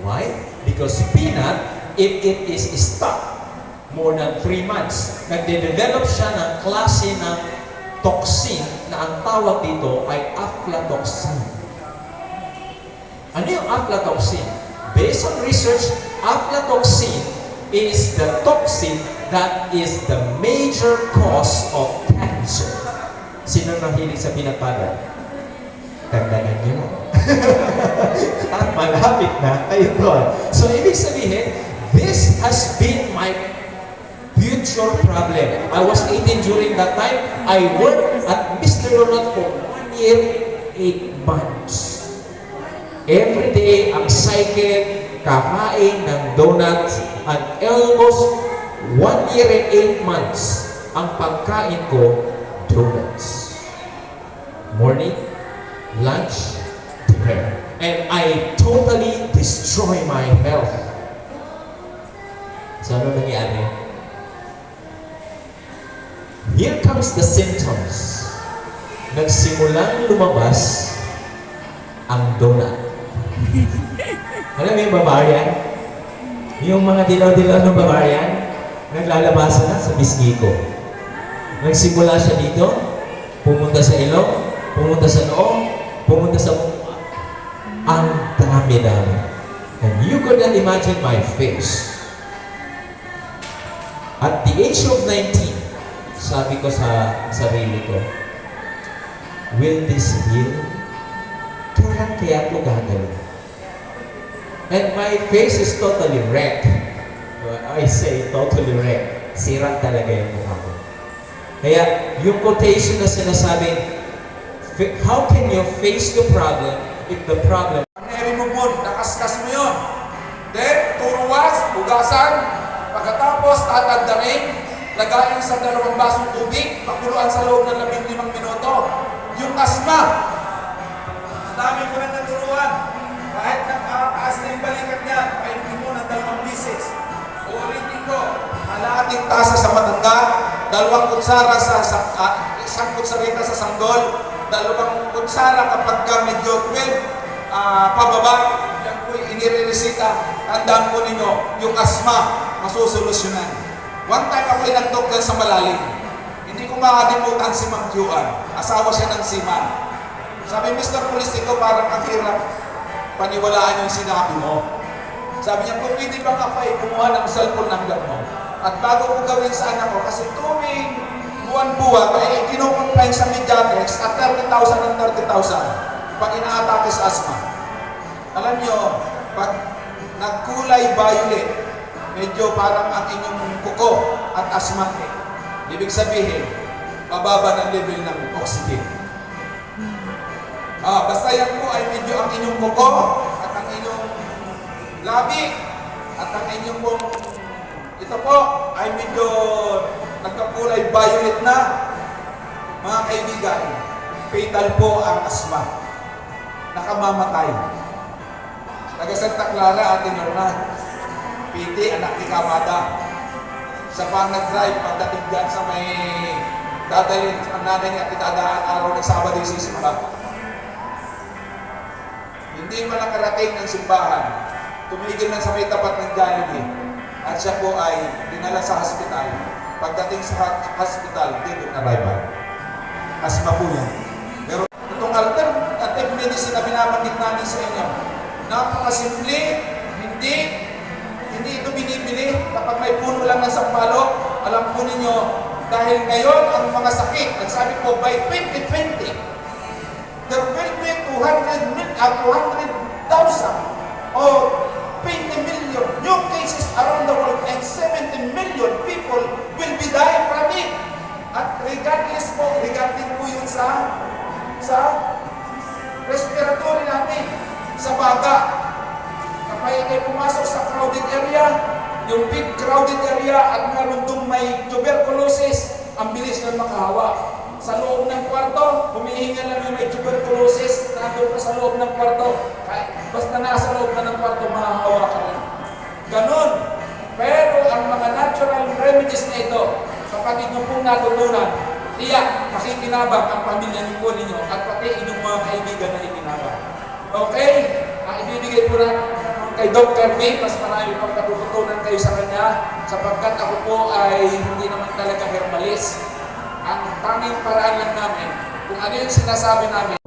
Why? Because peanut, if it is stuck more than 3 months, nagde-develop siya ng klase ng toxin na ang tawag dito ay aflatoxin. Ano yung aflatoxin? Based on research, aflatoxin is the toxin that is the major cause of cancer. Sino mahilig sa peanut butter? Tagdagan nyo na. At malapit na kayo doon. So, ibig sabihin, this has been my future problem. I was 18 during that time. I worked at Mr. Donut for 1 year, 8 months. Every day, ang cycle, kakain ng donuts, and almost 1 year and 8 months, ang pagkain ko, donuts. Morning, lunch, dinner. And I totally destroy my health. So, ano nangyari? Here comes the symptoms. Nagsimulang lumabas ang donut. Alam mo yung Bavarian? Yung mga dilaw-dilaw ng Bavarian, naglalabasan na sa bisgi ko. Nagsimula siya dito, pumunta sa ilong, pumunta sa noo, pumunta sa mukha. Ang dami-dami. And you could not imagine my face. At the age of 19, sabi ko sa sarili ko, will this heal? Kailan kaya ito gagawin? And my face is totally wrecked. I say totally wrecked. Sira talaga yung mukha ko. Kaya yung quotation na sinasabing, how can you face the problem if the problem... Remove, nakaskas mo yun. Then, turuwas, hugasan, pagkatapos tatagdarin, lagayin sa 2 basong tubig, pakuluan sa loob ng 15 minuto. Yung asma, dami ko na naturuan. Kahit nakataas na yung balikat niya, painitin mo ng 2 bisis. Ulitin ko, kalahating tasa sa matanda, 2 kutsara sa isang kutsarita sa sanggol, 2 kutsara kapag ka medyo 12, pababa, yan po'y inireresita. Tandaan po ninyo, yung asma, masusolusyonan. One time ako'y nagtokdan sa malalim. Hindi ko makalimutan si Ma'am Juan. Asawa siya ng seaman. Sabi, Mr. Politico, parang ang hirap paniwalaan yung sinabi mo. Sabi niya, kung pwede bang ako ay kumuha ng cellphone number mo? At bago ko gawin sa anak ko, kasi tuwing buwan-buwan, ay kinukumpline sa Mediatex at 30,000 ng 30,000 pag inaatake sa asma. Alam niyo, pag nagkulay violet, medyo parang ang inyong kuko at asthmatic. Ibig sabihin, mababa ng level ng oxygen. Basta yan po ay medyo ang inyong kuko at ang inyong labi at ang inyong pong ito po ay medyo nagkakulay violet na. Mga kaibigan, fatal po ang asma. Nakamamatay. Taga Santa Clara, Ate Norna, Piti, anak ni Kamada. Sa pang nag-drive, pagdating dyan sa may dadalhin ang nanay niya at itadaan araw ng Sabado yung sisimba. Hindi man nakarating ng simbahan, tumigil na sa may tapat ng Jollibee at siya po ay dinala sa hospital. Pagdating sa hospital, dead on arrival. Asma po yan. Pero itong alternative medicine na binabanggit namin sa inyo, napakasimple, hindi ito binibili. Kapag may puno lang ng sampalok, alam po ninyo, dahil ngayon ang mga sakit, at sabi ko, by 2020, there will be 200,000 or 20 million new cases around the world and 70 million people will be dying from it. At regardless po, regarding po yun sa respiratory natin, sa baga. Kapag kayo pumasok sa crowded area, yung big crowded area at meron doon may tuberculosis, ang bilis na makahawa. Sa loob ng kwarto, humihinga lang yung may tuberculosis, nandun pa sa loob ng kwarto, basta nasa loob na ng kwarto, mahahawa ka rin. Ganon. Pero ang mga natural remedies na ito, kapag inyo pong natutunan, tiyak, makikinabang ang pamilya ninyo at pati inyong mga kaibigan na ikinabang. Okay? Ibibigay po natin kay Dr. May, mas marami pang natututunan kayo sa kanya sapagkat ako po ay hindi naman talaga herbalist. Ang tanging paraan lang namin, kung ano yung sinasabi namin,